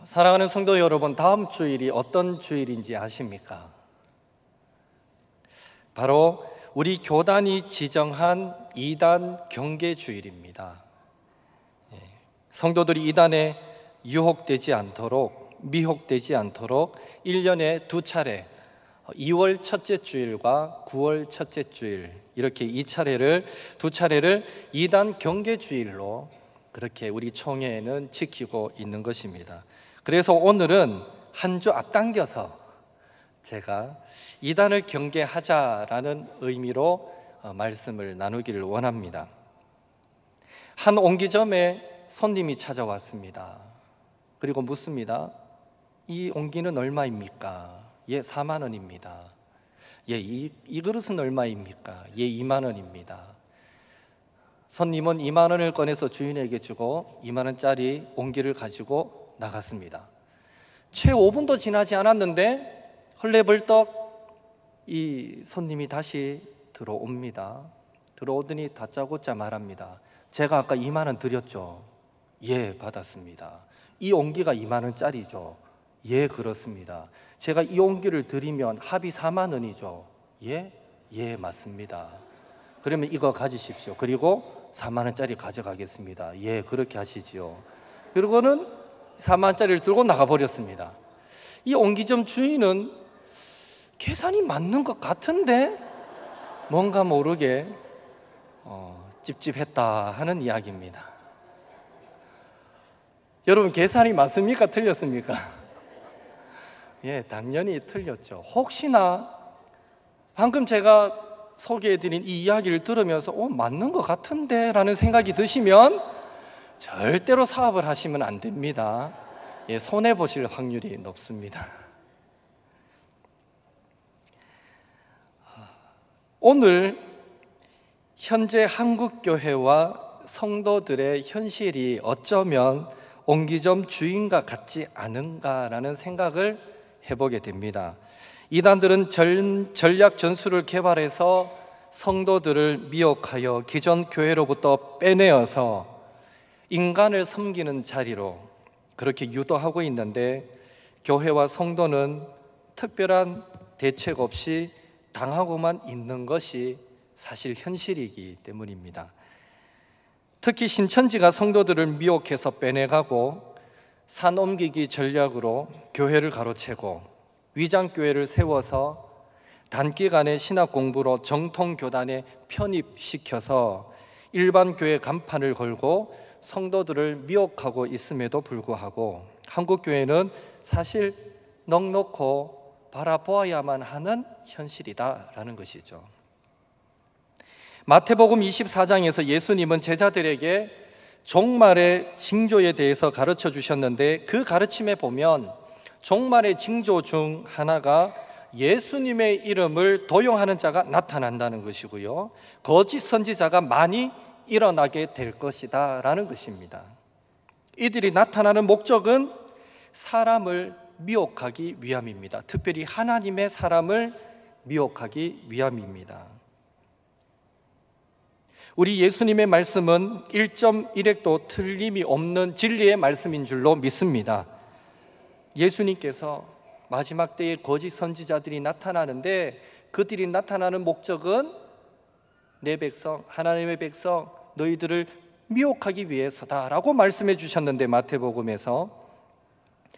사랑하는 성도 여러분, 다음 주일이 어떤 주일인지 아십니까? 바로 우리 교단이 지정한 이단 경계 주일입니다. 성도들이 이단에 유혹되지 않도록, 미혹되지 않도록 1년에 두 차례 2월 첫째 주일과 9월 첫째 주일, 이렇게 두 차례를 이단 경계 주일로 그렇게 우리 총회에는 지키고 있는 것입니다. 그래서 오늘은 한 주 앞당겨서 제가 이단을 경계하자라는 의미로 말씀을 나누기를 원합니다. 한 옹기점에 손님이 찾아왔습니다. 그리고 묻습니다. 이 옹기는 얼마입니까? 예, 4만 원입니다. 예, 이 그릇은 얼마입니까? 예, 2만 원입니다. 손님은 2만 원을 꺼내서 주인에게 주고 2만 원짜리 옹기를 가지고 나갔습니다. 채 5분도 지나지 않았는데 헐레벌떡 이 손님이 다시 들어옵니다. 들어오더니 다짜고짜 말합니다. 제가 아까 2만 원 드렸죠? 예, 받았습니다. 이 옹기가 2만 원짜리죠? 예, 그렇습니다. 제가 이 옹기를 드리면 합이 4만 원이죠? 예? 예, 맞습니다. 그러면 이거 가지십시오. 그리고 4만 원짜리 가져가겠습니다. 예, 그렇게 하시지요. 그리고는 4만 원짜리를 들고 나가버렸습니다. 이 옹기점 주인은 계산이 맞는 것 같은데 뭔가 모르게 찝찝했다 하는 이야기입니다. 여러분, 계산이 맞습니까? 틀렸습니까? 예, 당연히 틀렸죠. 혹시나 방금 제가 소개해드린 이 이야기를 들으면서 맞는 것 같은데 라는 생각이 드시면 절대로 사업을 하시면 안 됩니다. 예, 손해보실 확률이 높습니다. 오늘 현재 한국교회와 성도들의 현실이 어쩌면 옹기점 주인과 같지 않은가라는 생각을 해보게 됩니다. 이단들은 전략 전술을 개발해서 성도들을 미혹하여 기존 교회로부터 빼내어서 인간을 섬기는 자리로 그렇게 유도하고 있는데, 교회와 성도는 특별한 대책 없이 당하고만 있는 것이 사실 현실이기 때문입니다. 특히 신천지가 성도들을 미혹해서 빼내가고 산 옮기기 전략으로 교회를 가로채고 위장교회를 세워서 단기간에 신학 공부로 정통교단에 편입시켜서 일반 교회 간판을 걸고 성도들을 미혹하고 있음에도 불구하고 한국교회는 사실 넉넉히 바라보아야만 하는 현실이다라는 것이죠. 마태복음 24장에서 예수님은 제자들에게 종말의 징조에 대해서 가르쳐 주셨는데, 그 가르침에 보면 종말의 징조 중 하나가 예수님의 이름을 도용하는 자가 나타난다는 것이고요, 거짓 선지자가 많이 일어나게 될 것이다 라는 것입니다. 이들이 나타나는 목적은 사람을 미혹하기 위함입니다. 특별히 하나님의 사람을 미혹하기 위함입니다. 우리 예수님의 말씀은 1.1획도 틀림이 없는 진리의 말씀인 줄로 믿습니다. 예수님께서 마지막 때에 거짓 선지자들이 나타나는데, 그들이 나타나는 목적은 내 백성, 하나님의 백성, 너희들을 미혹하기 위해서다라고 말씀해 주셨는데, 마태복음에서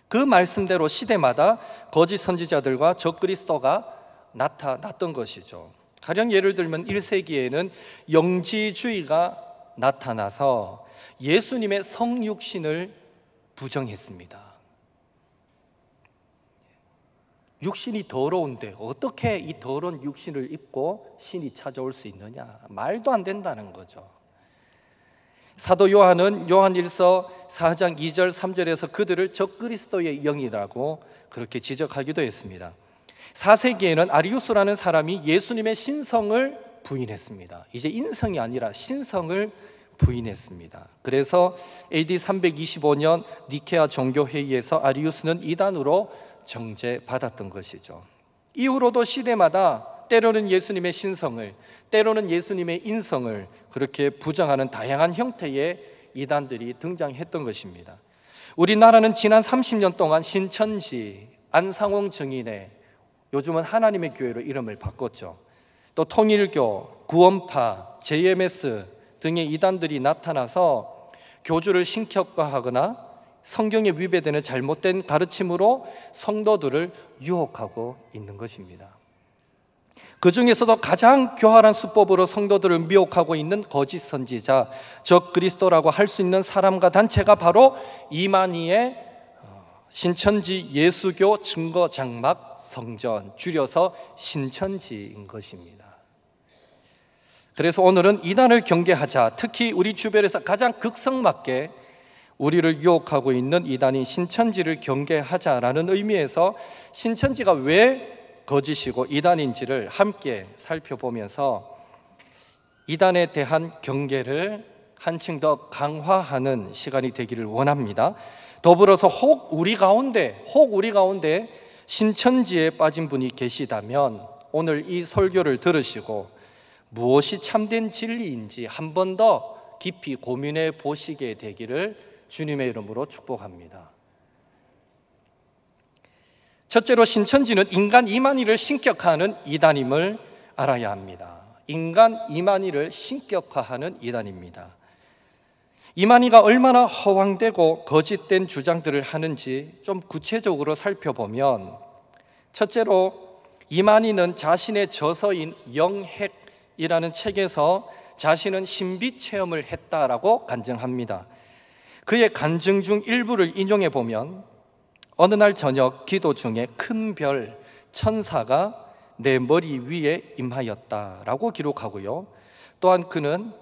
그 말씀대로 시대마다 거짓 선지자들과 적그리스도가 나타났던 것이죠. 가령 예를 들면 1세기에는 영지주의가 나타나서 예수님의 성육신을 부정했습니다. 육신이 더러운데 어떻게 이 더러운 육신을 입고 신이 찾아올 수 있느냐, 말도 안 된다는 거죠. 사도 요한은 요한일서 4장 2절 3절에서 그들을 적그리스도의 영이라고 그렇게 지적하기도 했습니다. 4세기에는 아리우스라는 사람이 예수님의 신성을 부인했습니다. 이제 인성이 아니라 신성을 부인했습니다. 그래서 AD 325년 니케아 종교회의에서 아리우스는 이단으로 정죄받았던 것이죠. 이후로도 시대마다 때로는 예수님의 신성을, 때로는 예수님의 인성을 그렇게 부정하는 다양한 형태의 이단들이 등장했던 것입니다. 우리나라는 지난 30년 동안 신천지, 안상홍 증인회, 요즘은 하나님의 교회로 이름을 바꿨죠. 또 통일교, 구원파, JMS 등의 이단들이 나타나서 교주를 신격화하거나 성경에 위배되는 잘못된 가르침으로 성도들을 유혹하고 있는 것입니다. 그 중에서도 가장 교활한 수법으로 성도들을 미혹하고 있는 거짓 선지자, 적 그리스도라고 할 수 있는 사람과 단체가 바로 이만희의 신천지 예수교 증거 장막 성전, 줄여서 신천지인 것입니다. 그래서 오늘은 이단을 경계하자, 특히 우리 주변에서 가장 극성맞게 우리를 유혹하고 있는 이단인 신천지를 경계하자라는 의미에서 신천지가 왜 거짓이고 이단인지를 함께 살펴보면서 이단에 대한 경계를 한층 더 강화하는 시간이 되기를 원합니다. 더불어서 혹 우리 가운데 신천지에 빠진 분이 계시다면 오늘 이 설교를 들으시고 무엇이 참된 진리인지 한 번 더 깊이 고민해 보시게 되기를 주님의 이름으로 축복합니다. 첫째로 신천지는 인간 이만희를 신격화하는 이단임을 알아야 합니다. 인간 이만희를 신격화하는 이단입니다. 이만희가 얼마나 허황되고 거짓된 주장들을 하는지 좀 구체적으로 살펴보면, 첫째로 이만희는 자신의 저서인 영핵이라는 책에서 자신은 신비 체험을 했다라고 간증합니다. 그의 간증 중 일부를 인용해 보면 어느 날 저녁 기도 중에 큰 별, 천사가 내 머리 위에 임하였다라고 기록하고요. 또한 그는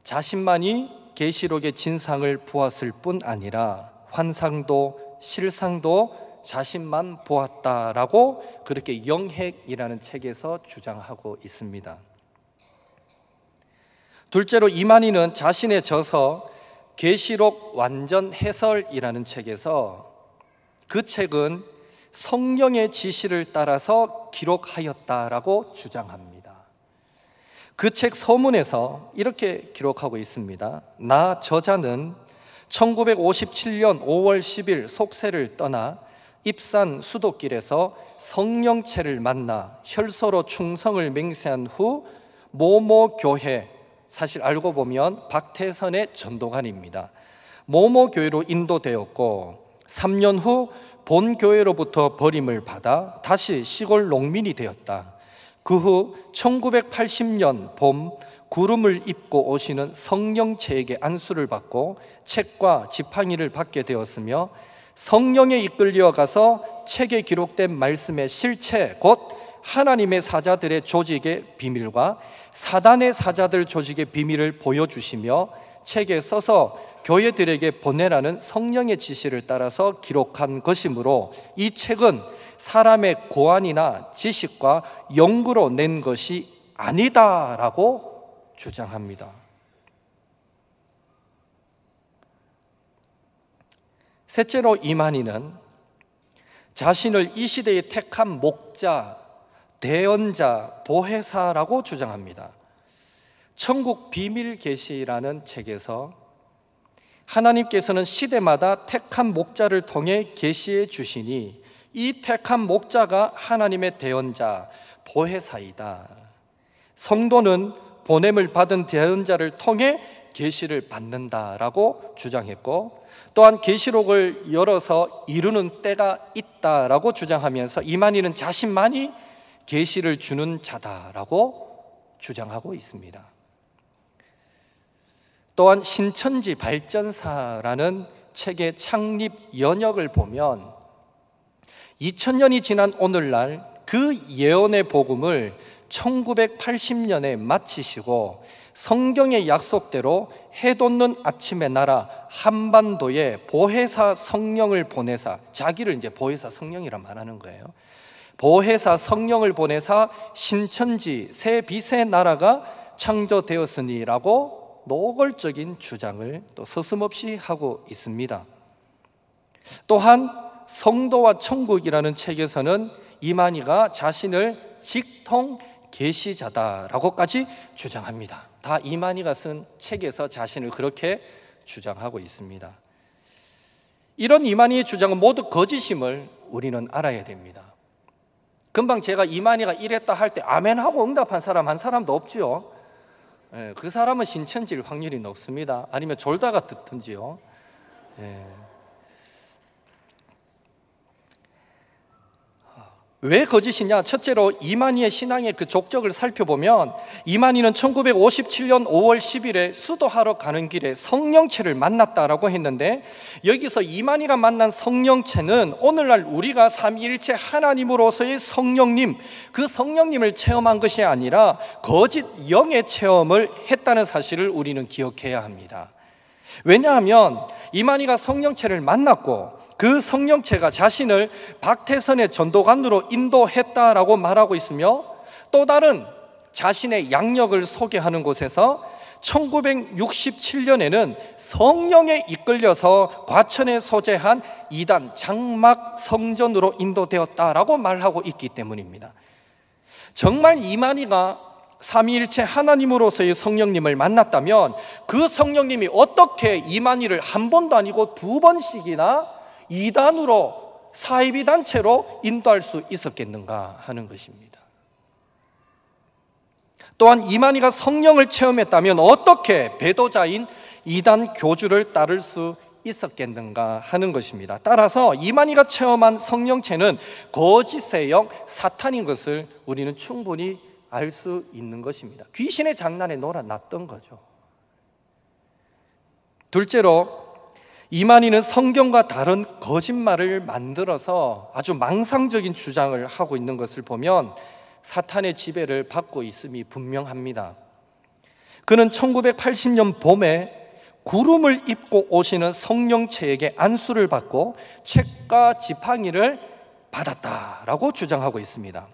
자신만이 계시록의 진상을 보았을 뿐 아니라 환상도 실상도 자신만 보았다라고 그렇게 영핵이라는 책에서 주장하고 있습니다. 둘째로 이만희는 자신의 저서 계시록 완전 해설이라는 책에서 그 책은 성령의 지시를 따라서 기록하였다라고 주장합니다. 그 책 서문에서 이렇게 기록하고 있습니다. 나 저자는 1957년 5월 10일 속세를 떠나 입산 수도길에서 성령체를 만나 혈서로 충성을 맹세한 후 모모 교회, 사실 알고 보면 박태선의 전도관입니다. 모모 교회로 인도되었고 3년 후 본 교회로부터 버림을 받아 다시 시골 농민이 되었다. 그 후 1980년 봄 구름을 입고 오시는 성령체에게 안수를 받고 책과 지팡이를 받게 되었으며 성령에 이끌려 가서 책에 기록된 말씀의 실체, 곧 하나님의 사자들의 조직의 비밀과 사단의 사자들 조직의 비밀을 보여주시며 책에 써서 교회들에게 보내라는 성령의 지시를 따라서 기록한 것이므로 이 책은 사람의 고안이나 지식과 연구로 낸 것이 아니다라고 주장합니다. 셋째로 이만희는 자신을 이 시대에 택한 목자, 대언자, 보혜사라고 주장합니다. 천국 비밀 계시라는 책에서 하나님께서는 시대마다 택한 목자를 통해 계시해 주시니 이 택한 목자가 하나님의 대언자, 보혜사이다. 성도는 보냄을 받은 대언자를 통해 계시를 받는다라고 주장했고, 또한 계시록을 열어서 이루는 때가 있다라고 주장하면서 이만희는 자신만이 계시를 주는 자다라고 주장하고 있습니다. 또한 신천지 발전사라는 책의 창립 연역을 보면 2000년이 지난 오늘날 그 예언의 복음을 1980년에 마치시고 성경의 약속대로 해돋는 아침의 나라 한반도에 보혜사 성령을 보내사, 자기를 이제 보혜사 성령이라 말하는 거예요. 보혜사 성령을 보내사 신천지 새 빛의 나라가 창조되었으니라고 노골적인 주장을 또 서슴없이 하고 있습니다. 또한 성도와 천국이라는 책에서는 이만희가 자신을 직통 계시자다라고까지 주장합니다. 다 이만희가 쓴 책에서 자신을 그렇게 주장하고 있습니다. 이런 이만희의 주장은 모두 거짓임을 우리는 알아야 됩니다. 금방 제가 이만희가 이랬다 할 때 아멘하고 응답한 사람 한 사람도 없지요. 그 사람은 신천지일 확률이 높습니다. 아니면 졸다가 듣든지요. 왜 거짓이냐? 첫째로 이만희의 신앙의 그 족적을 살펴보면 이만희는 1957년 5월 10일에 수도하러 가는 길에 성령체를 만났다라고 했는데, 여기서 이만희가 만난 성령체는 오늘날 우리가 삼위일체 하나님으로서의 성령님, 그 성령님을 체험한 것이 아니라 거짓 영의 체험을 했다는 사실을 우리는 기억해야 합니다. 왜냐하면 이만희가 성령체를 만났고 그 성령체가 자신을 박태선의 전도관으로 인도했다라고 말하고 있으며, 또 다른 자신의 양력을 소개하는 곳에서 1967년에는 성령에 이끌려서 과천에 소재한 이단 장막 성전으로 인도되었다라고 말하고 있기 때문입니다. 정말 이만희가 삼위일체 하나님으로서의 성령님을 만났다면 그 성령님이 어떻게 이만희를 한 번도 아니고 두 번씩이나 이단으로, 사이비 단체로 인도할 수 있었겠는가 하는 것입니다. 또한 이만희가 성령을 체험했다면 어떻게 배도자인 이단 교주를 따를 수 있었겠는가 하는 것입니다. 따라서 이만희가 체험한 성령체는 거짓의 영 사탄인 것을 우리는 충분히 알 수 있는 것입니다. 귀신의 장난에 놀아났던 거죠. 둘째로, 이만희는 성경과 다른 거짓말을 만들어서 아주 망상적인 주장을 하고 있는 것을 보면 사탄의 지배를 받고 있음이 분명합니다. 그는 1980년 봄에 구름을 입고 오시는 성령체에게 안수를 받고 책과 지팡이를 받았다라고 주장하고 있습니다.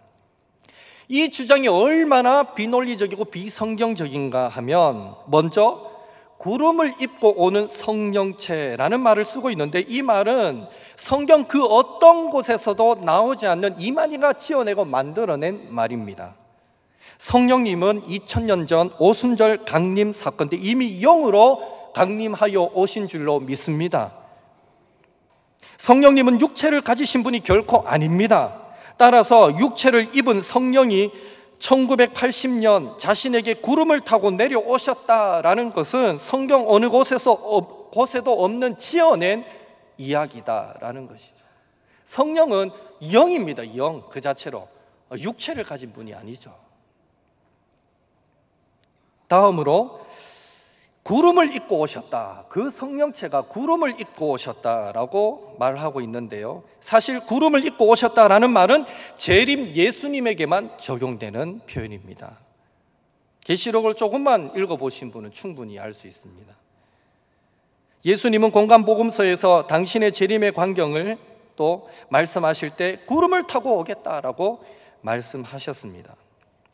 이 주장이 얼마나 비논리적이고 비성경적인가 하면, 먼저 구름을 입고 오는 성령체라는 말을 쓰고 있는데, 이 말은 성경 그 어떤 곳에서도 나오지 않는 이만희가 지어내고 만들어낸 말입니다. 성령님은 2000년 전 오순절 강림 사건 때 이미 영으로 강림하여 오신 줄로 믿습니다. 성령님은 육체를 가지신 분이 결코 아닙니다. 따라서 육체를 입은 성령이 1980년 자신에게 구름을 타고 내려오셨다라는 것은 성경 어느 곳에도 없는 지어낸 이야기다라는 것이죠. 성령은 영입니다. 영 그 자체로, 육체를 가진 분이 아니죠. 다음으로 구름을 입고 오셨다, 그 성령체가 구름을 입고 오셨다라고 말하고 있는데요, 사실 구름을 입고 오셨다라는 말은 재림 예수님에게만 적용되는 표현입니다. 계시록을 조금만 읽어보신 분은 충분히 알 수 있습니다. 예수님은 공간복음서에서 당신의 재림의 광경을 또 말씀하실 때 구름을 타고 오겠다라고 말씀하셨습니다.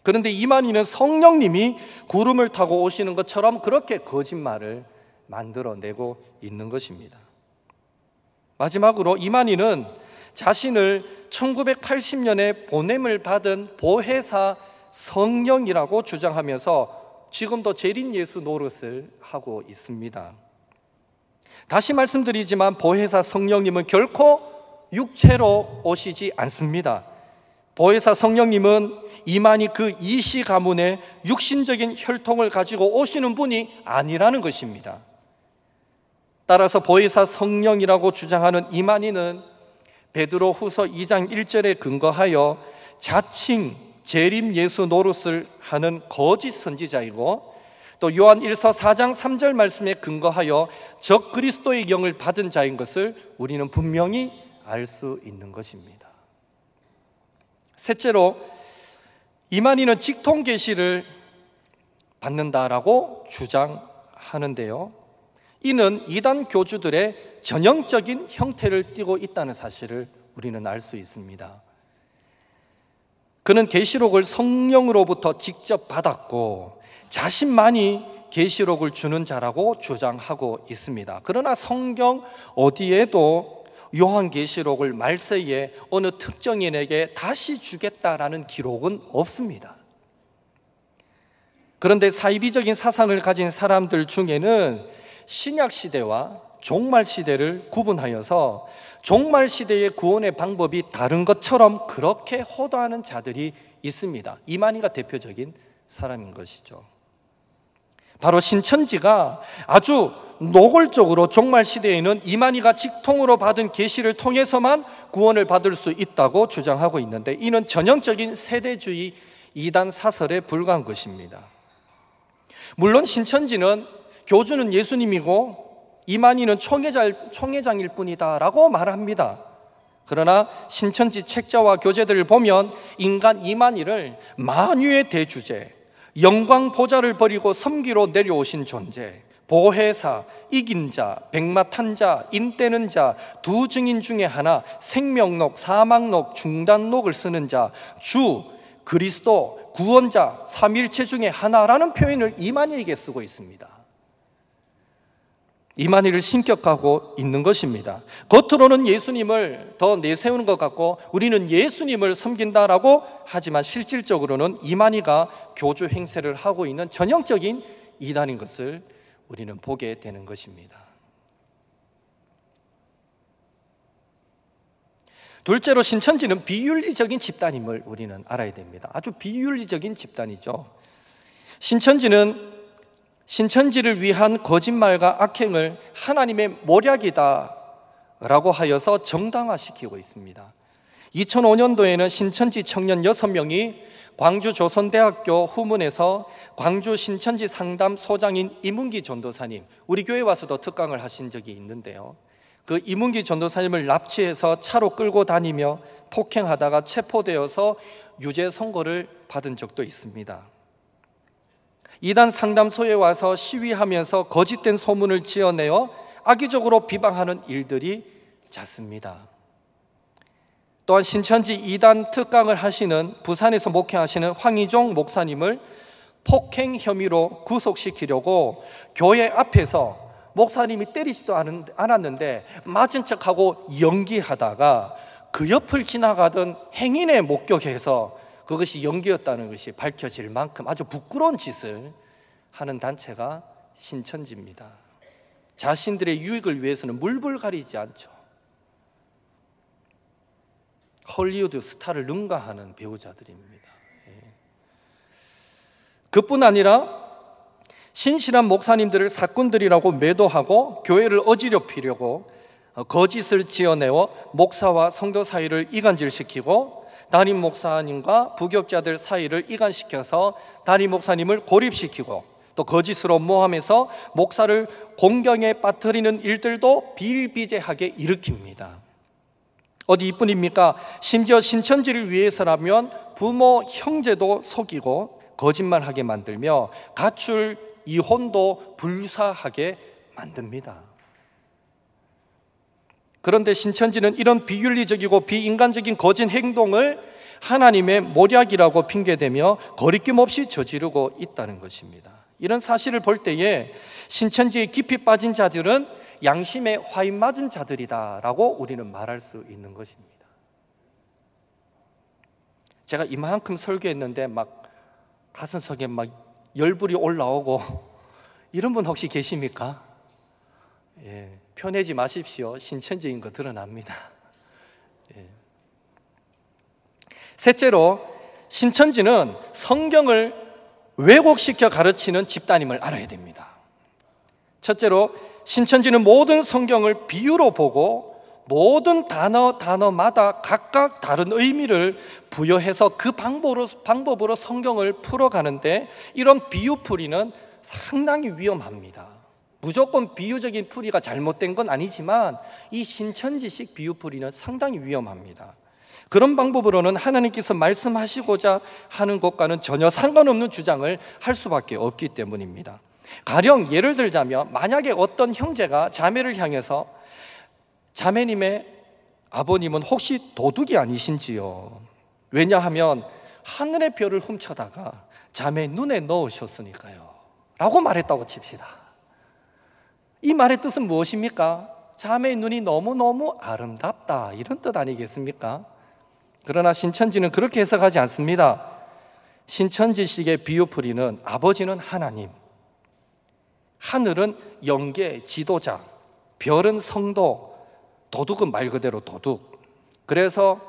그런데 이만희는 성령님이 구름을 타고 오시는 것처럼 그렇게 거짓말을 만들어내고 있는 것입니다. 마지막으로 이만희는 자신을 1980년에 보냄을 받은 보혜사 성령이라고 주장하면서 지금도 재림 예수 노릇을 하고 있습니다. 다시 말씀드리지만 보혜사 성령님은 결코 육체로 오시지 않습니다. 보혜사 성령님은 이만희 그 이시 가문의 육신적인 혈통을 가지고 오시는 분이 아니라는 것입니다. 따라서 보혜사 성령이라고 주장하는 이만희는 베드로 후서 2장 1절에 근거하여 자칭 재림 예수 노릇을 하는 거짓 선지자이고, 또 요한 1서 4장 3절 말씀에 근거하여 적 그리스도의 영을 받은 자인 것을 우리는 분명히 알 수 있는 것입니다. 셋째로, 이만희는 직통 계시를 받는다라고 주장하는데요, 이는 이단 교주들의 전형적인 형태를 띠고 있다는 사실을 우리는 알 수 있습니다. 그는 계시록을 성령으로부터 직접 받았고 자신만이 계시록을 주는 자라고 주장하고 있습니다. 그러나 성경 어디에도 요한계시록을 말세에 어느 특정인에게 다시 주겠다라는 기록은 없습니다. 그런데 사이비적인 사상을 가진 사람들 중에는 신약시대와 종말 시대를 구분하여서 종말 시대의 구원의 방법이 다른 것처럼 그렇게 호도하는 자들이 있습니다. 이만희가 대표적인 사람인 것이죠. 바로 신천지가 아주 노골적으로 종말 시대에는 이만희가 직통으로 받은 계시를 통해서만 구원을 받을 수 있다고 주장하고 있는데, 이는 전형적인 세대주의 이단 사설에 불과한 것입니다. 물론 신천지는 교주는 예수님이고 이만희는 총회장일 뿐이다 라고 말합니다. 그러나 신천지 책자와 교재들을 보면 인간 이만희를 만유의 대주제, 영광 보좌를 버리고 섬기로 내려오신 존재, 보혜사, 이긴 자, 백마탄 자, 인떼는 자, 두 증인 중에 하나, 생명록, 사망록, 중단록을 쓰는 자, 주, 그리스도, 구원자, 삼일체 중에 하나라는 표현을 이만희에게 쓰고 있습니다. 이만희를 신격하고 있는 것입니다. 겉으로는 예수님을 더 내세우는 것 같고 우리는 예수님을 섬긴다라고 하지만 실질적으로는 이만희가 교주 행세를 하고 있는 전형적인 이단인 것을 우리는 보게 되는 것입니다. 둘째로 신천지는 비윤리적인 집단임을 우리는 알아야 됩니다. 아주 비윤리적인 집단이죠. 신천지를 위한 거짓말과 악행을 하나님의 모략이다 라고 하여서 정당화시키고 있습니다. 2005년도에는 신천지 청년 6명이 광주 조선대학교 후문에서 광주 신천지 상담 소장인 이문기 전도사님, 우리 교회 와서도 특강을 하신 적이 있는데요, 그 이문기 전도사님을 납치해서 차로 끌고 다니며 폭행하다가 체포되어서 유죄 선고를 받은 적도 있습니다. 이단 상담소에 와서 시위하면서 거짓된 소문을 지어내어 악의적으로 비방하는 일들이 잦습니다. 또한 신천지 이단 특강을 하시는 부산에서 목회하시는 황희종 목사님을 폭행 혐의로 구속시키려고 교회 앞에서 목사님이 때리지도 않았는데 맞은 척하고 연기하다가 그 옆을 지나가던 행인에 목격해서 그것이 연기였다는 것이 밝혀질 만큼 아주 부끄러운 짓을 하는 단체가 신천지입니다. 자신들의 유익을 위해서는 물불 가리지 않죠. 헐리우드 스타를 능가하는 배우자들입니다. 그뿐 아니라 신실한 목사님들을 사꾼들이라고 매도하고 교회를 어지럽히려고 거짓을 지어내어 목사와 성도 사이를 이간질시키고 담임 목사님과 부격자들 사이를 이간시켜서 담임 목사님을 고립시키고 또 거짓으로 모함해서 목사를 공경에 빠뜨리는 일들도 비일비재하게 일으킵니다. 어디 이뿐입니까? 심지어 신천지를 위해서라면 부모, 형제도 속이고 거짓말하게 만들며 가출, 이혼도 불사하게 만듭니다. 그런데 신천지는 이런 비윤리적이고 비인간적인 거짓 행동을 하나님의 모략이라고 핑계대며 거리낌 없이 저지르고 있다는 것입니다. 이런 사실을 볼 때에 신천지에 깊이 빠진 자들은 양심에 화인 맞은 자들이다라고 우리는 말할 수 있는 것입니다. 제가 이만큼 설교했는데 막 가슴속에 막 열불이 올라오고 이런 분 혹시 계십니까? 편해지 마십시오. 신천지인 거 드러납니다. 셋째로 신천지는 성경을 왜곡시켜 가르치는 집단임을 알아야 됩니다. 첫째로 신천지는 모든 성경을 비유로 보고 모든 단어마다 각각 다른 의미를 부여해서 그 방법으로 성경을 풀어가는데 이런 비유풀이는 상당히 위험합니다. 무조건 비유적인 풀이가 잘못된 건 아니지만 이 신천지식 비유풀이는 상당히 위험합니다. 그런 방법으로는 하나님께서 말씀하시고자 하는 것과는 전혀 상관없는 주장을 할 수밖에 없기 때문입니다. 가령 예를 들자면 만약에 어떤 형제가 자매를 향해서 자매님의 아버님은 혹시 도둑이 아니신지요? 왜냐하면 하늘의 별을 훔쳐다가 자매 눈에 넣으셨으니까요 라고 말했다고 칩시다. 이 말의 뜻은 무엇입니까? 자매의 눈이 너무너무 아름답다 이런 뜻 아니겠습니까? 그러나 신천지는 그렇게 해석하지 않습니다. 신천지식의 비유풀이는 아버지는 하나님, 하늘은 영계 지도자, 별은 성도, 도둑은 말 그대로 도둑. 그래서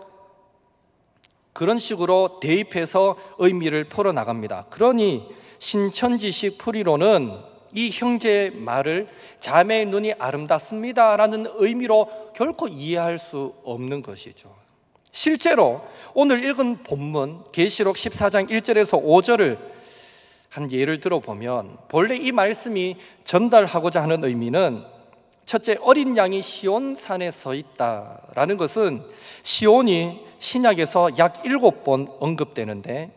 그런 식으로 대입해서 의미를 풀어나갑니다. 그러니 신천지식 풀이로는 이 형제의 말을 자매의 눈이 아름답습니다 라는 의미로 결코 이해할 수 없는 것이죠. 실제로 오늘 읽은 본문 계시록 14장 1절에서 5절을 한 예를 들어보면 본래 이 말씀이 전달하고자 하는 의미는 첫째, 어린 양이 시온산에 서 있다라는 것은 시온이 신약에서 약 7번 언급되는데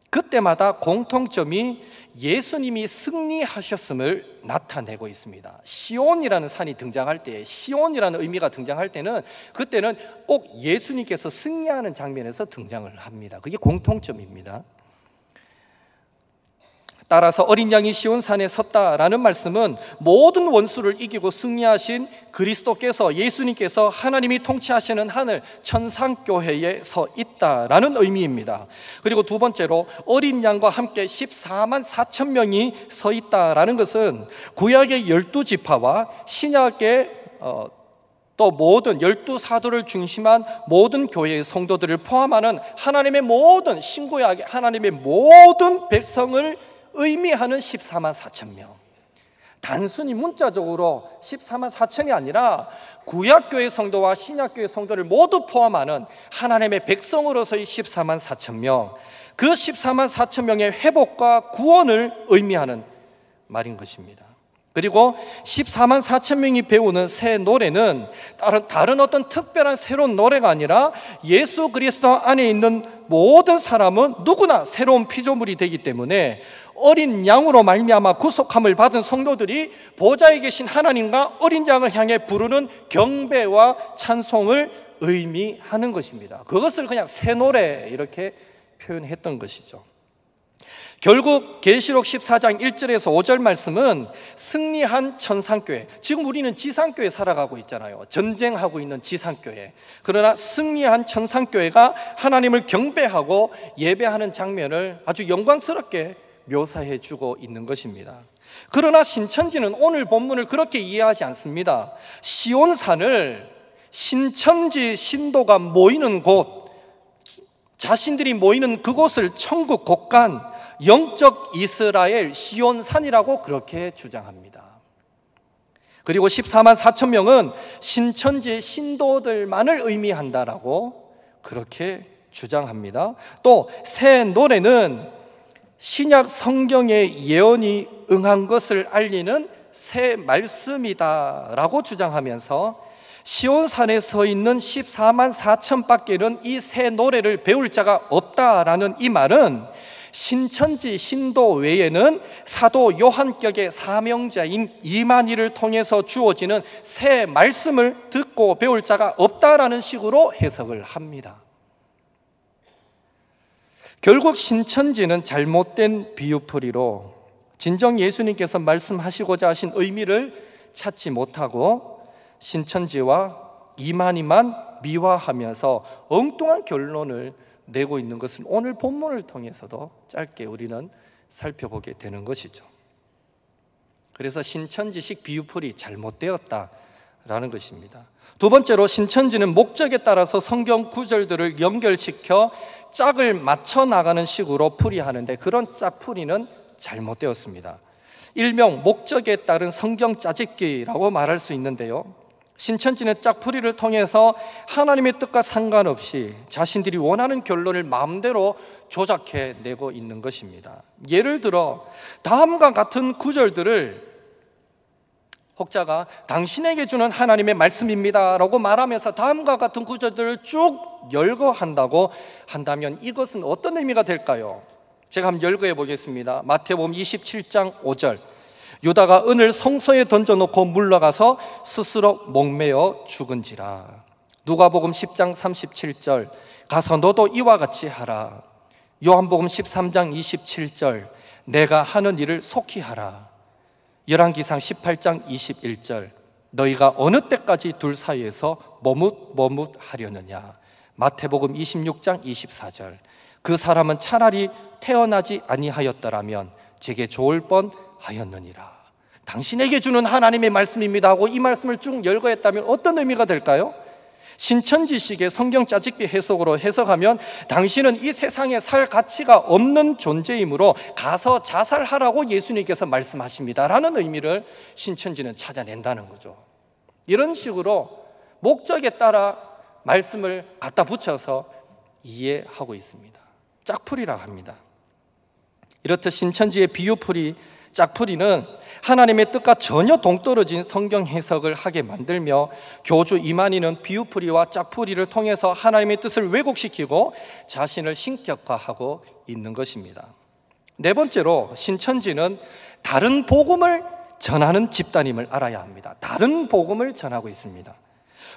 그때마다 공통점이 예수님이 승리하셨음을 나타내고 있습니다. 시온이라는 산이 등장할 때, 시온이라는 의미가 등장할 때는 그때는 꼭 예수님께서 승리하는 장면에서 등장을 합니다. 그게 공통점입니다. 따라서 어린 양이 시온산에 섰다라는 말씀은 모든 원수를 이기고 승리하신 그리스도께서, 예수님께서 하나님이 통치하시는 하늘 천상교회에 서 있다라는 의미입니다. 그리고 두 번째로 어린 양과 함께 14만 4천 명이 서 있다라는 것은 구약의 12지파와 신약의 또 모든 12사도를 중심한 모든 교회의 성도들을 포함하는 하나님의 모든 신구약의 하나님의 모든 백성을 의미하는 14만 4천 명. 단순히 문자적으로 14만 4천이 아니라 구약교회 성도와 신약교회 성도를 모두 포함하는 하나님의 백성으로서의 14만 4천 명, 그 14만 4천 명의 회복과 구원을 의미하는 말인 것입니다. 그리고 14만 4천 명이 배우는 새 노래는 다른 어떤 특별한 새로운 노래가 아니라 예수 그리스도 안에 있는 모든 사람은 누구나 새로운 피조물이 되기 때문에 어린 양으로 말미암아 구속함을 받은 성도들이 보좌에 계신 하나님과 어린 양을 향해 부르는 경배와 찬송을 의미하는 것입니다. 그것을 그냥 새 노래 이렇게 표현했던 것이죠. 결국 계시록 14장 1절에서 5절 말씀은 승리한 천상교회, 지금 우리는 지상교회 살아가고 있잖아요. 전쟁하고 있는 지상교회. 그러나 승리한 천상교회가 하나님을 경배하고 예배하는 장면을 아주 영광스럽게 묘사해 주고 있는 것입니다. 그러나 신천지는 오늘 본문을 그렇게 이해하지 않습니다. 시온산을 신천지 신도가 모이는 곳, 자신들이 모이는 그곳을 천국 곳간 영적 이스라엘 시온산이라고 그렇게 주장합니다. 그리고 14만 4천 명은 신천지의 신도들만을 의미한다라고 그렇게 주장합니다. 또 새 노래는 신약 성경의 예언이 응한 것을 알리는 새 말씀이다라고 주장하면서 시온산에 서 있는 14만 4천 밖에는 이 새 노래를 배울 자가 없다라는 이 말은 신천지 신도 외에는 사도 요한격의 사명자인 이만희를 통해서 주어지는 새 말씀을 듣고 배울 자가 없다라는 식으로 해석을 합니다. 결국 신천지는 잘못된 비유풀이로 진정 예수님께서 말씀하시고자 하신 의미를 찾지 못하고 신천지와 이만희만 미화하면서 엉뚱한 결론을 내고 있는 것은 오늘 본문을 통해서도 짧게 우리는 살펴보게 되는 것이죠. 그래서 신천지식 비유풀이 잘못되었다라는 것입니다. 두 번째로 신천지는 목적에 따라서 성경 구절들을 연결시켜 짝을 맞춰 나가는 식으로 풀이하는데 그런 짝풀이는 잘못되었습니다. 일명 목적에 따른 성경 짜집기라고 말할 수 있는데요, 신천지는 짝풀이를 통해서 하나님의 뜻과 상관없이 자신들이 원하는 결론을 마음대로 조작해내고 있는 것입니다. 예를 들어 다음과 같은 구절들을 혹자가 당신에게 주는 하나님의 말씀입니다 라고 말하면서 다음과 같은 구절들을 쭉 열거한다고 한다면 이것은 어떤 의미가 될까요? 제가 한번 열거해 보겠습니다. 마태복음 27장 5절, 유다가 은을 성소에 던져놓고 물러가서 스스로 목매어 죽은지라. 누가복음 10장 37절, 가서 너도 이와 같이 하라. 요한복음 13장 27절, 내가 하는 일을 속히 하라. 열왕기상 18장 21절, 너희가 어느 때까지 둘 사이에서 머뭇머뭇하려느냐. 마태복음 26장 24절, 그 사람은 차라리 태어나지 아니하였더라면 제게 좋을 뻔하였느니라. 당신에게 주는 하나님의 말씀입니다 하고 이 말씀을 쭉 열거했다면 어떤 의미가 될까요? 신천지식의 성경 짜집기 해석으로 해석하면 당신은 이 세상에 살 가치가 없는 존재이므로 가서 자살하라고 예수님께서 말씀하십니다 라는 의미를 신천지는 찾아낸다는 거죠. 이런 식으로 목적에 따라 말씀을 갖다 붙여서 이해하고 있습니다. 짝풀이라 합니다. 이렇듯 신천지의 비유풀이, 짝풀이는 하나님의 뜻과 전혀 동떨어진 성경 해석을 하게 만들며 교주 이만희는 비유풀이와 짝풀이를 통해서 하나님의 뜻을 왜곡시키고 자신을 신격화하고 있는 것입니다. 네 번째로 신천지는 다른 복음을 전하는 집단임을 알아야 합니다. 다른 복음을 전하고 있습니다.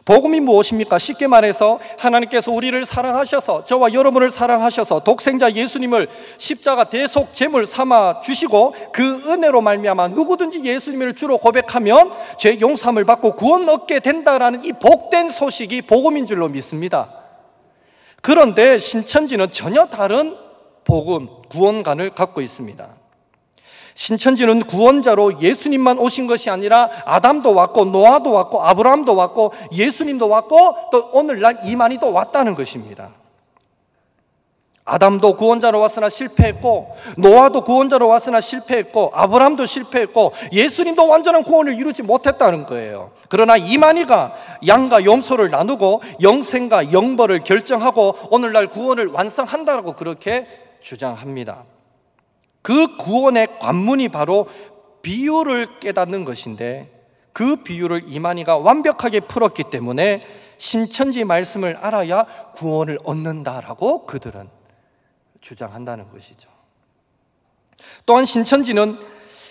복음이 무엇입니까? 쉽게 말해서 하나님께서 우리를 사랑하셔서, 저와 여러분을 사랑하셔서 독생자 예수님을 십자가 대속 제물 삼아 주시고 그 은혜로 말미암아 누구든지 예수님을 주로 고백하면 죄 용서함을 받고 구원 얻게 된다라는 이 복된 소식이 복음인 줄로 믿습니다. 그런데 신천지는 전혀 다른 복음, 구원관을 갖고 있습니다. 신천지는 구원자로 예수님만 오신 것이 아니라 아담도 왔고 노아도 왔고 아브라함도 왔고 예수님도 왔고 또 오늘날 이만희도 왔다는 것입니다. 아담도 구원자로 왔으나 실패했고 노아도 구원자로 왔으나 실패했고 아브라함도 실패했고 예수님도 완전한 구원을 이루지 못했다는 거예요. 그러나 이만희가 양과 염소를 나누고 영생과 영벌을 결정하고 오늘날 구원을 완성한다고 그렇게 주장합니다. 그 구원의 관문이 바로 비유를 깨닫는 것인데 그 비유를 이만희가 완벽하게 풀었기 때문에 신천지 말씀을 알아야 구원을 얻는다라고 그들은 주장한다는 것이죠. 또한 신천지는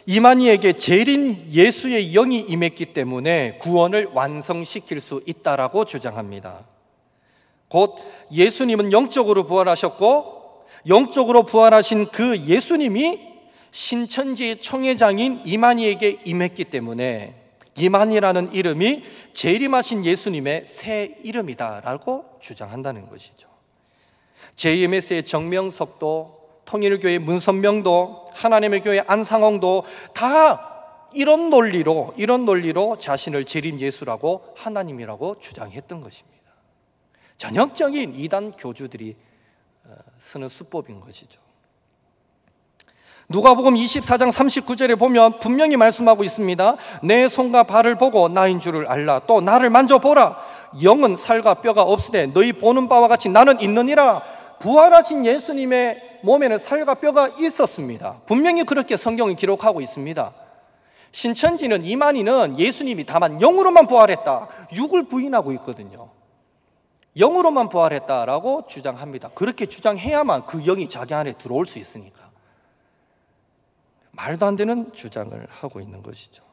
이만희에게 재림 예수의 영이 임했기 때문에 구원을 완성시킬 수 있다라고 주장합니다. 곧 예수님은 영적으로 부활하셨고 영적으로 부활하신 그 예수님이 신천지의 총회장인 이만희에게 임했기 때문에 이만희라는 이름이 재림하신 예수님의 새 이름이다라고 주장한다는 것이죠. JMS의 정명석도 통일교회 문선명도 하나님의 교회 안상홍도 다 이런 논리로 자신을 재림 예수라고 하나님이라고 주장했던 것입니다. 전형적인 이단 교주들이 쓰는 수법인 것이죠. 누가복음 24장 39절에 보면 분명히 말씀하고 있습니다. 내 손과 발을 보고 나인 줄을 알라. 또 나를 만져보라. 영은 살과 뼈가 없으되 너희 보는 바와 같이 나는 있느니라. 부활하신 예수님의 몸에는 살과 뼈가 있었습니다. 분명히 그렇게 성경이 기록하고 있습니다. 신천지는 이만희는 예수님이 다만 영으로만 부활했다, 육을 부인하고 있거든요. 영으로만 부활했다라고 주장합니다. 그렇게 주장해야만 그 영이 자기 안에 들어올 수 있으니까. 말도 안 되는 주장을 하고 있는 것이죠.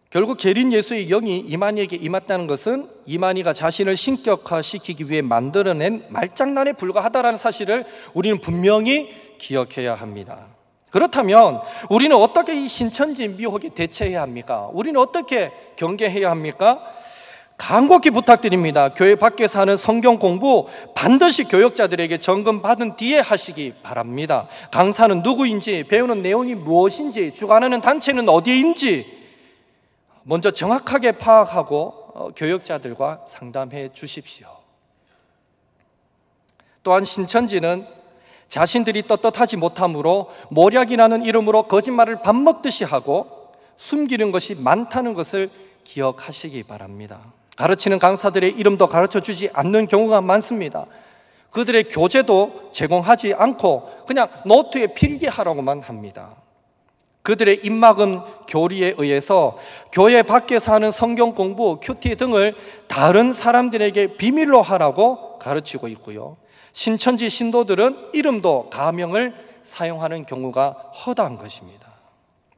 결국 재림 예수의 영이 이만희에게 임했다는 것은 이만희가 자신을 신격화시키기 위해 만들어낸 말장난에 불과하다는 사실을 우리는 분명히 기억해야 합니다. 그렇다면 우리는 어떻게 이 신천지 미혹에 대처해야 합니까? 우리는 어떻게 경계해야 합니까? 간곡히 부탁드립니다. 교회 밖에서 하는 성경 공부 반드시 교역자들에게 점검 받은 뒤에 하시기 바랍니다. 강사는 누구인지, 배우는 내용이 무엇인지, 주관하는 단체는 어디인지 먼저 정확하게 파악하고 교역자들과 상담해 주십시오. 또한 신천지는 자신들이 떳떳하지 못함으로 모략이라는 이름으로 거짓말을 밥 먹듯이 하고 숨기는 것이 많다는 것을 기억하시기 바랍니다. 가르치는 강사들의 이름도 가르쳐주지 않는 경우가 많습니다. 그들의 교재도 제공하지 않고 그냥 노트에 필기하라고만 합니다. 그들의 입막음 교리에 의해서 교회 밖에서 하는 성경 공부, 큐티 등을 다른 사람들에게 비밀로 하라고 가르치고 있고요. 신천지 신도들은 이름도 가명을 사용하는 경우가 허다한 것입니다.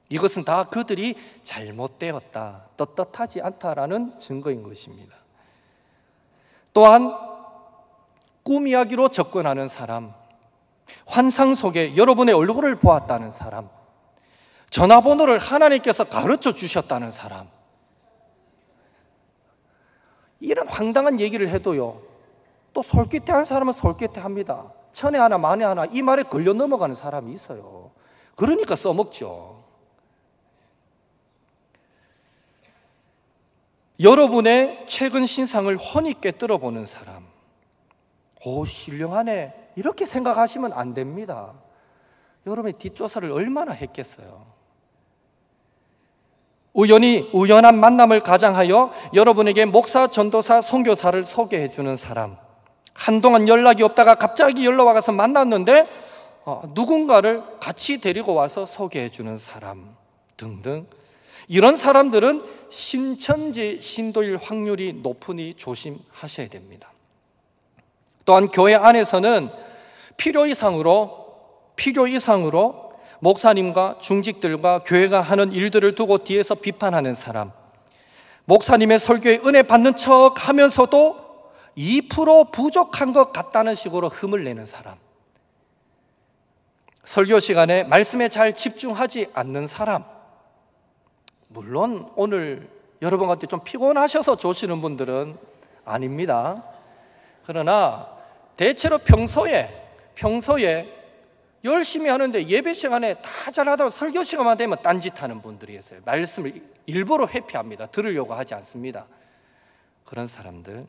이것은 다 그들이 잘못되었다, 떳떳하지 않다라는 증거인 것입니다. 또한 꿈 이야기로 접근하는 사람, 환상 속에 여러분의 얼굴을 보았다는 사람, 전화번호를 하나님께서 가르쳐 주셨다는 사람, 이런 황당한 얘기를 해도요, 또 솔깃해하는 사람은 솔깃해합니다. 천에 하나 만에 하나 이 말에 걸려 넘어가는 사람이 있어요. 그러니까 써먹죠. 여러분의 최근 신상을 훤히 꿰뚫어 보는 사람, 오, 신령하네, 이렇게 생각하시면 안 됩니다. 여러분의 뒷조사를 얼마나 했겠어요. 우연한 만남을 가장하여 여러분에게 목사, 전도사, 선교사를 소개해 주는 사람, 한동안 연락이 없다가 갑자기 연락 와서 만났는데 누군가를 같이 데리고 와서 소개해 주는 사람 등등, 이런 사람들은 신천지 신도일 확률이 높으니 조심하셔야 됩니다. 또한 교회 안에서는 필요 이상으로 목사님과 중직들과 교회가 하는 일들을 두고 뒤에서 비판하는 사람, 목사님의 설교에 은혜 받는 척 하면서도 2% 부족한 것 같다는 식으로 흠을 내는 사람, 설교 시간에 말씀에 잘 집중하지 않는 사람, 물론 오늘 여러분한테 좀 피곤하셔서 조시는 분들은 아닙니다. 그러나 대체로 평소에 열심히 하는데 예배 시간에 다 잘하다가 설교 시간만 되면 딴짓하는 분들이 있어요. 말씀을 일부러 회피합니다. 들으려고 하지 않습니다. 그런 사람들,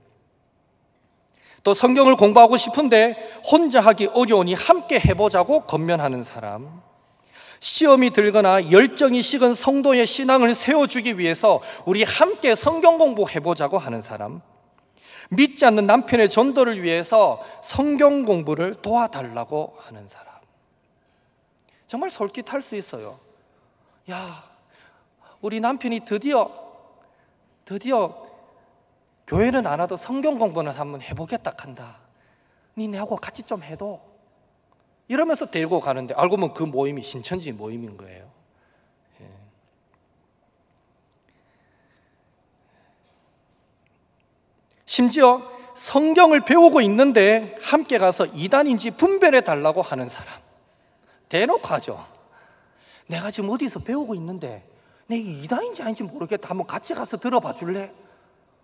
또 성경을 공부하고 싶은데 혼자 하기 어려우니 함께 해보자고 권면하는 사람, 시험이 들거나 열정이 식은 성도의 신앙을 세워주기 위해서 우리 함께 성경 공부해보자고 하는 사람, 믿지 않는 남편의 전도를 위해서 성경 공부를 도와달라고 하는 사람, 정말 솔깃할 수 있어요. 야, 우리 남편이 드디어 교회는 안 와도 성경 공부는 한번 해보겠다 한다. 니네하고 같이 좀 해도, 이러면서 데리고 가는데 알고 보면 그 모임이 신천지 모임인 거예요. 심지어 성경을 배우고 있는데 함께 가서 이단인지 분별해 달라고 하는 사람, 대놓고 하죠. 내가 지금 어디서 배우고 있는데 내가 이단인지 아닌지 모르겠다, 한번 같이 가서 들어봐 줄래?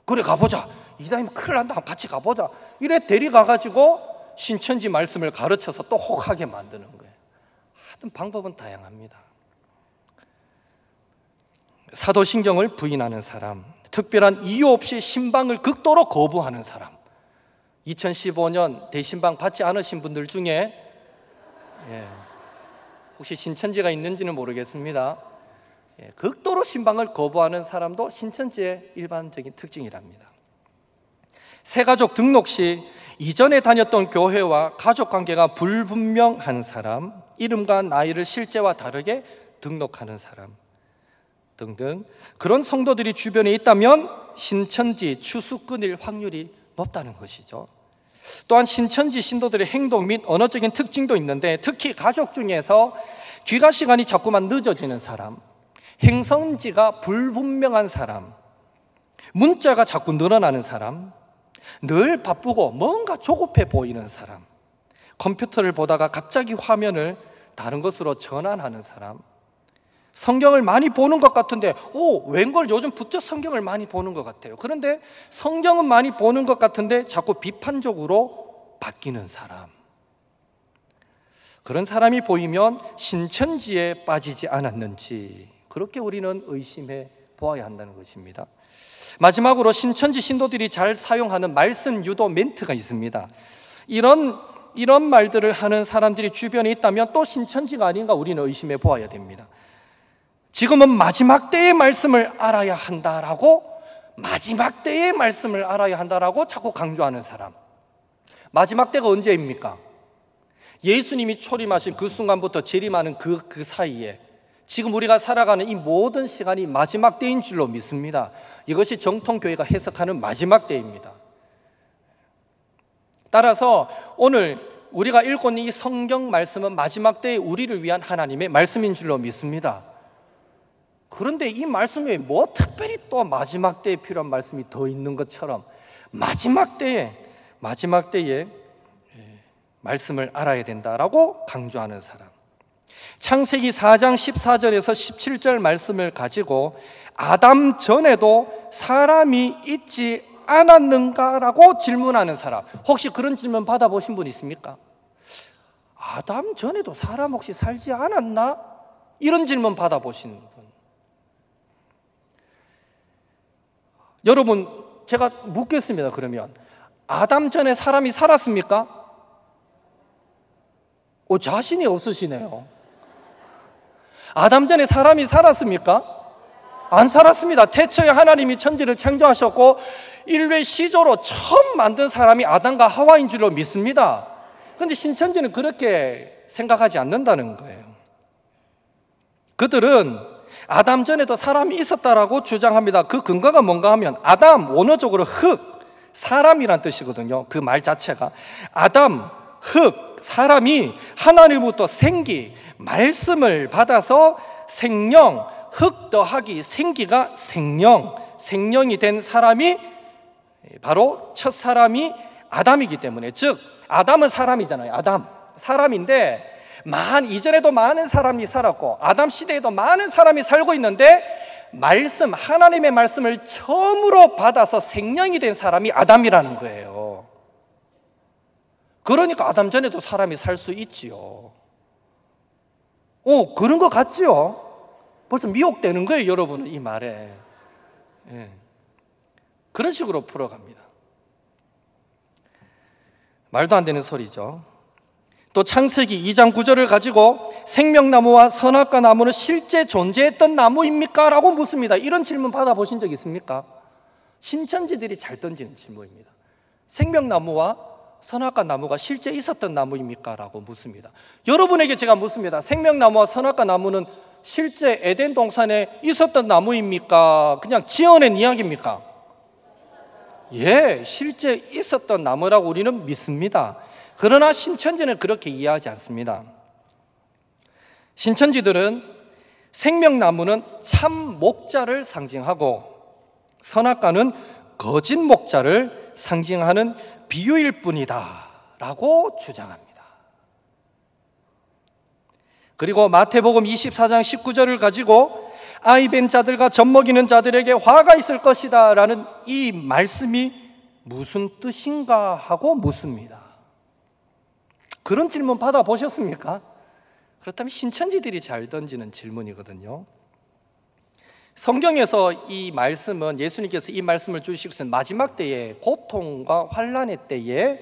그래, 가보자. 이단이면 큰일 난다, 같이 가보자. 이래 데려가가지고 신천지 말씀을 가르쳐서 또 혹하게 만드는 거예요. 하여튼 방법은 다양합니다. 사도신경을 부인하는 사람, 특별한 이유 없이 신방을 극도로 거부하는 사람, 2015년 대신방 받지 않으신 분들 중에 혹시 신천지가 있는지는 모르겠습니다. 극도로 신방을 거부하는 사람도 신천지의 일반적인 특징이랍니다. 새가족 등록 시 이전에 다녔던 교회와 가족관계가 불분명한 사람, 이름과 나이를 실제와 다르게 등록하는 사람 등등, 그런 성도들이 주변에 있다면 신천지 추수 끊일 확률이 높다는 것이죠. 또한 신천지 신도들의 행동 및 언어적인 특징도 있는데, 특히 가족 중에서 귀가 시간이 자꾸만 늦어지는 사람, 행선지가 불분명한 사람, 문자가 자꾸 늘어나는 사람, 늘 바쁘고 뭔가 조급해 보이는 사람, 컴퓨터를 보다가 갑자기 화면을 다른 것으로 전환하는 사람, 성경을 많이 보는 것 같은데 웬걸 요즘부터 성경을 많이 보는 것 같아요. 그런데 성경은 많이 보는 것 같은데 자꾸 비판적으로 바뀌는 사람, 그런 사람이 보이면 신천지에 빠지지 않았는지 그렇게 우리는 의심해 보아야 한다는 것입니다. 마지막으로 신천지 신도들이 잘 사용하는 말씀 유도 멘트가 있습니다. 이런 말들을 하는 사람들이 주변에 있다면 또 신천지가 아닌가 우리는 의심해 보아야 됩니다. 지금은 마지막 때의 말씀을 알아야 한다라고, 마지막 때의 말씀을 알아야 한다라고 자꾸 강조하는 사람. 마지막 때가 언제입니까? 예수님이 초림하신 그 순간부터 재림하는 그 사이에 지금 우리가 살아가는 이 모든 시간이 마지막 때인 줄로 믿습니다. 이것이 정통교회가 해석하는 마지막 때입니다. 따라서 오늘 우리가 읽고 있는 이 성경 말씀은 마지막 때에 우리를 위한 하나님의 말씀인 줄로 믿습니다. 그런데 이 말씀에 뭐 특별히 또 마지막 때에 필요한 말씀이 더 있는 것처럼 마지막 때에 말씀을 알아야 된다라고 강조하는 사람, 창세기 4장 14절에서 17절 말씀을 가지고 아담 전에도 사람이 있지 않았는가라고 질문하는 사람, 혹시 그런 질문 받아보신 분 있습니까? 아담 전에도 사람 혹시 살지 않았나? 이런 질문 받아보신 분. 여러분, 제가 묻겠습니다. 그러면 아담 전에 사람이 살았습니까? 자신이 없으시네요. 아담 전에 사람이 살았습니까? 안 살았습니다. 태초에 하나님이 천지를 창조하셨고 인류의 시조로 처음 만든 사람이 아담과 하와인 줄로 믿습니다. 그런데 신천지는 그렇게 생각하지 않는다는 거예요. 그들은 아담 전에도 사람이 있었다라고 주장합니다. 그 근거가 뭔가 하면 아담, 원어적으로 흙, 사람이란 뜻이거든요. 그 말 자체가 아담, 흙, 사람이 하나님으로부터 생기, 말씀을 받아서 생명, 흙 더하기 생기가 생명, 생명이 된 사람이 바로 첫 사람이 아담이기 때문에, 즉 아담은 사람이잖아요. 아담, 사람인데 이전에도 많은 사람이 살았고 아담 시대에도 많은 사람이 살고 있는데 말씀, 하나님의 말씀을 처음으로 받아서 생명이 된 사람이 아담이라는 거예요. 그러니까 아담 전에도 사람이 살 수 있지요. 그런 것 같지요? 벌써 미혹되는 거예요, 여러분은 이 말에. 그런 식으로 풀어갑니다. 말도 안 되는 소리죠. 또 창세기 2장 9절을 가지고 생명나무와 선악과 나무는 실제 존재했던 나무입니까? 라고 묻습니다. 이런 질문 받아보신 적 있습니까? 신천지들이 잘 던지는 질문입니다. 생명나무와 선악과 나무가 실제 있었던 나무입니까? 라고 묻습니다. 여러분에게 제가 묻습니다. 생명나무와 선악과 나무는 실제 에덴 동산에 있었던 나무입니까? 그냥 지어낸 이야기입니까? 예, 실제 있었던 나무라고 우리는 믿습니다. 그러나 신천지는 그렇게 이해하지 않습니다. 신천지들은 생명나무는 참 목자를 상징하고 선악과는 거짓 목자를 상징하는 비유일 뿐이다 라고 주장합니다. 그리고 마태복음 24장 19절을 가지고 아이벤 자들과 젖먹이는 자들에게 화가 있을 것이다 라는 이 말씀이 무슨 뜻인가 하고 묻습니다. 그런 질문 받아보셨습니까? 그렇다면 신천지들이 잘 던지는 질문이거든요. 성경에서 이 말씀은, 예수님께서 이 말씀을 주시고서 마지막 때에 고통과 환난의 때에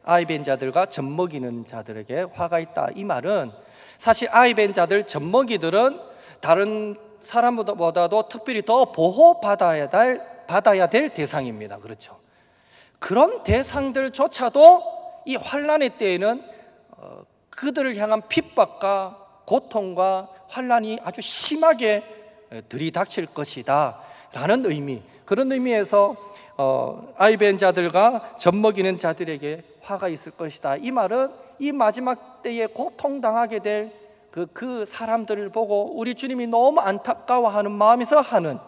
아이벤 자들과 젖먹이는 자들에게 화가 있다, 이 말은 사실 아이벤 자들, 젖먹이들은 다른 사람보다도 특별히 더 보호받아야 될 대상입니다. 그렇죠? 그런 대상들조차도 이 환난의 때에는 그들을 향한 핍박과 고통과 환난이 아주 심하게 들이닥칠 것이다 라는 의미, 그런 의미에서 아이벤 자들과 젖먹이는 자들에게 화가 있을 것이다, 이 말은 이 마지막 때에 고통당하게 될 그 사람들을 보고 우리 주님이 너무 안타까워하는 마음에서 하는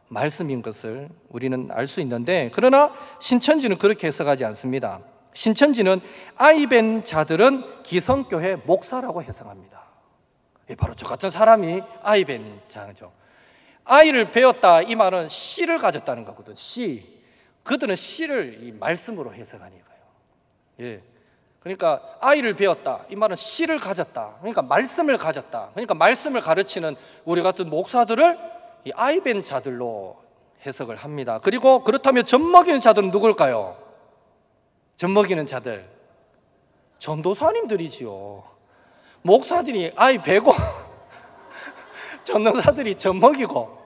말씀인 것을 우리는 알 수 있는데, 그러나 신천지는 그렇게 해석하지 않습니다. 신천지는 아이벤 자들은 기성교회 목사라고 해석합니다. 바로 저 같은 사람이 아이벤 자죠. 아이를 배웠다, 이 말은 씨를 가졌다는 거거든요. 씨. 그들은 씨를 이 말씀으로 해석하니까요. 예. 그러니까 아이를 배웠다, 이 말은 씨를 가졌다, 그러니까 말씀을 가졌다. 그러니까 말씀을 가르치는 우리 같은 목사들을 이 아이벤 자들로 해석을 합니다. 그리고 그렇다면 젖먹이는 자들은 누굴까요? 젖먹이는 자들, 전도사님들이지요. 목사들이 아이 배고 전도사들이 젖먹이고,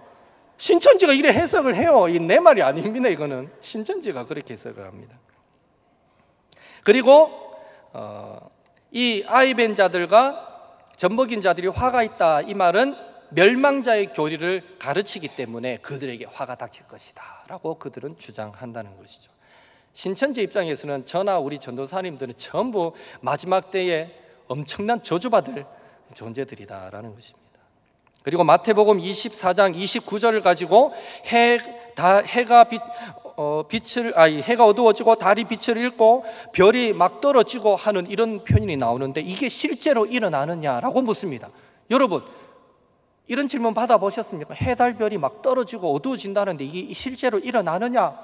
신천지가 이래 해석을 해요. 이 내 말이 아닙니다. 이거는 신천지가 그렇게 해석을 합니다. 그리고 이 아이벤 자들과 젖먹인 자들이 화가 있다, 이 말은 멸망자의 교리를 가르치기 때문에 그들에게 화가 닥칠 것이다 라고 그들은 주장한다는 것이죠. 신천지 입장에서는 저나 우리 전도사님들은 전부 마지막 때에 엄청난 저주받을 존재들이다라는 것입니다. 그리고 마태복음 24장 29절을 가지고 해가 어두워지고 달이 빛을 잃고 별이 막 떨어지고 하는 이런 표현이 나오는데 이게 실제로 일어나느냐라고 묻습니다. 여러분, 이런 질문 받아보셨습니까? 해, 달, 별이 막 떨어지고 어두워진다는데 이게 실제로 일어나느냐?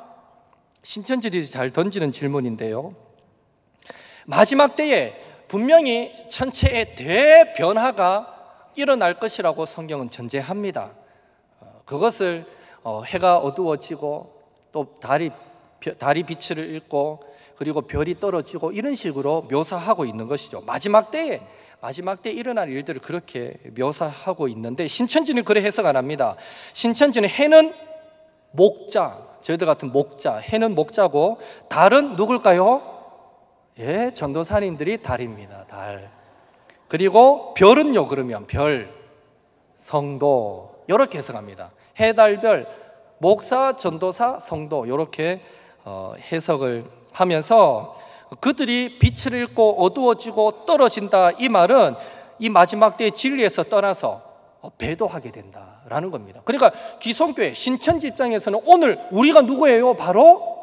신천지들이 잘 던지는 질문인데요. 마지막 때에 분명히 천체의 대변화가 일어날 것이라고 성경은 전제합니다. 그것을 해가 어두워지고 또 달이 빛을 잃고 그리고 별이 떨어지고 이런 식으로 묘사하고 있는 것이죠. 마지막 때에 일어날 일들을 그렇게 묘사하고 있는데, 신천지는 그래 해석 안 합니다. 신천지는 해는 목자, 저희들 같은 목자, 해는 목자고 달은 누굴까요? 예, 전도사님들이 달입니다. 달. 그리고 별은요, 그러면 별, 성도, 이렇게 해석합니다. 해, 달, 별, 목사, 전도사, 성도, 이렇게 해석을 하면서 그들이 빛을 잃고 어두워지고 떨어진다, 이 말은 이 마지막 때의 진리에서 떠나서 배도하게 된다라는 겁니다. 그러니까 기성교회 신천지 입장에서는 오늘 우리가 누구예요? 바로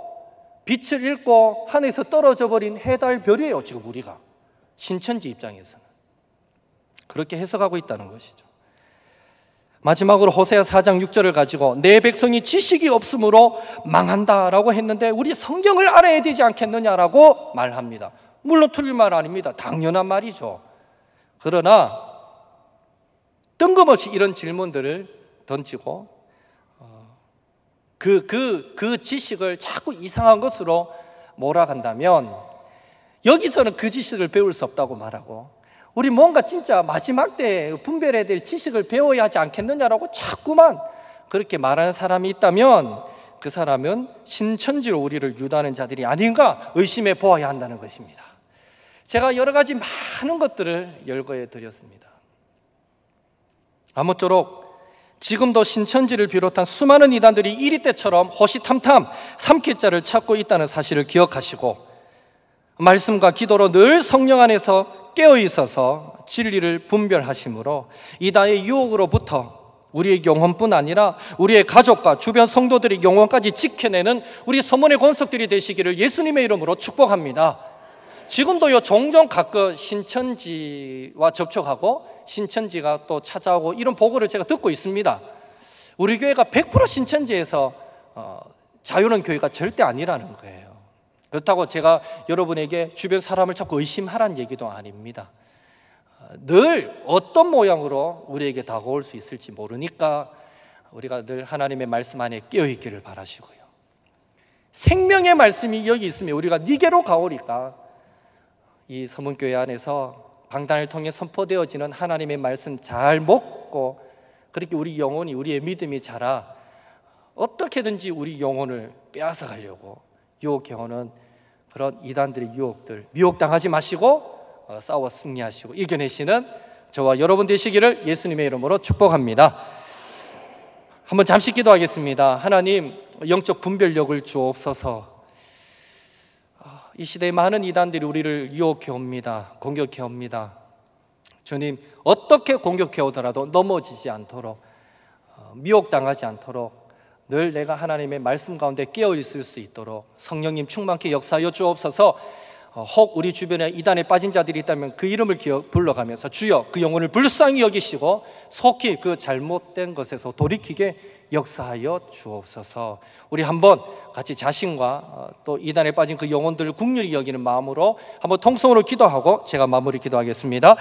빛을 잃고 하늘에서 떨어져 버린 해, 달, 별이에요. 지금 우리가 신천지 입장에서는 그렇게 해석하고 있다는 것이죠. 마지막으로 호세아 4장 6절을 가지고 내 백성이 지식이 없으므로 망한다라고 했는데 우리 성경을 알아야 되지 않겠느냐라고 말합니다. 물론 틀린 말 아닙니다. 당연한 말이죠. 그러나 뜬금없이 이런 질문들을 던지고 그 지식을 자꾸 이상한 것으로 몰아간다면 여기서는 그 지식을 배울 수 없다고 말하고, 우리 뭔가 진짜 마지막 때 분별해야 될 지식을 배워야 하지 않겠느냐라고 자꾸만 그렇게 말하는 사람이 있다면 그 사람은 신천지로 우리를 유도하는 자들이 아닌가 의심해 보아야 한다는 것입니다. 제가 여러 가지 많은 것들을 열거해 드렸습니다. 아무쪼록 지금도 신천지를 비롯한 수많은 이단들이 이리 때처럼 호시탐탐 삼킬자를 찾고 있다는 사실을 기억하시고, 말씀과 기도로 늘 성령 안에서 깨어 있어서 진리를 분별하심으로 이단의 유혹으로부터 우리의 영혼뿐 아니라 우리의 가족과 주변 성도들의 영혼까지 지켜내는 우리 서문의 권속들이 되시기를 예수님의 이름으로 축복합니다. 지금도요, 종종 가끔 신천지와 접촉하고 신천지가 또 찾아오고 이런 보고를 제가 듣고 있습니다. 우리 교회가 100% 신천지에서 자유로운 교회가 절대 아니라는 거예요. 그렇다고 제가 여러분에게 주변 사람을 자꾸 의심하라는 얘기도 아닙니다. 늘 어떤 모양으로 우리에게 다가올 수 있을지 모르니까 우리가 늘 하나님의 말씀 안에 깨어있기를 바라시고요, 생명의 말씀이 여기 있으면 우리가 니게로 가오리까 이 서문교회 안에서 강단을 통해 선포되어지는 하나님의 말씀 잘 먹고 그렇게 우리 영혼이, 우리의 믿음이 자라 어떻게든지 우리 영혼을 빼앗아 가려고 유혹해오는 그런 이단들의 유혹들 미혹당하지 마시고 싸워 승리하시고 이겨내시는 저와 여러분 되시기를 예수님의 이름으로 축복합니다. 한번 잠시 기도하겠습니다. 하나님, 영적 분별력을 주옵소서. 이 시대의 많은 이단들이 우리를 유혹해 옵니다. 공격해 옵니다. 주님, 어떻게 공격해 오더라도 넘어지지 않도록, 미혹당하지 않도록 늘 내가 하나님의 말씀 가운데 깨어 있을 수 있도록 성령님 충만케 역사하여 주옵소서. 혹 우리 주변에 이단에 빠진 자들이 있다면 그 이름을 불러가면서 주여 그 영혼을 불쌍히 여기시고 속히 그 잘못된 것에서 돌이키게 역사하여 주옵소서. 우리 한번 같이 자신과 또 이단에 빠진 그 영혼들을 긍휼히 여기는 마음으로 한번 통성으로 기도하고 제가 마무리 기도하겠습니다.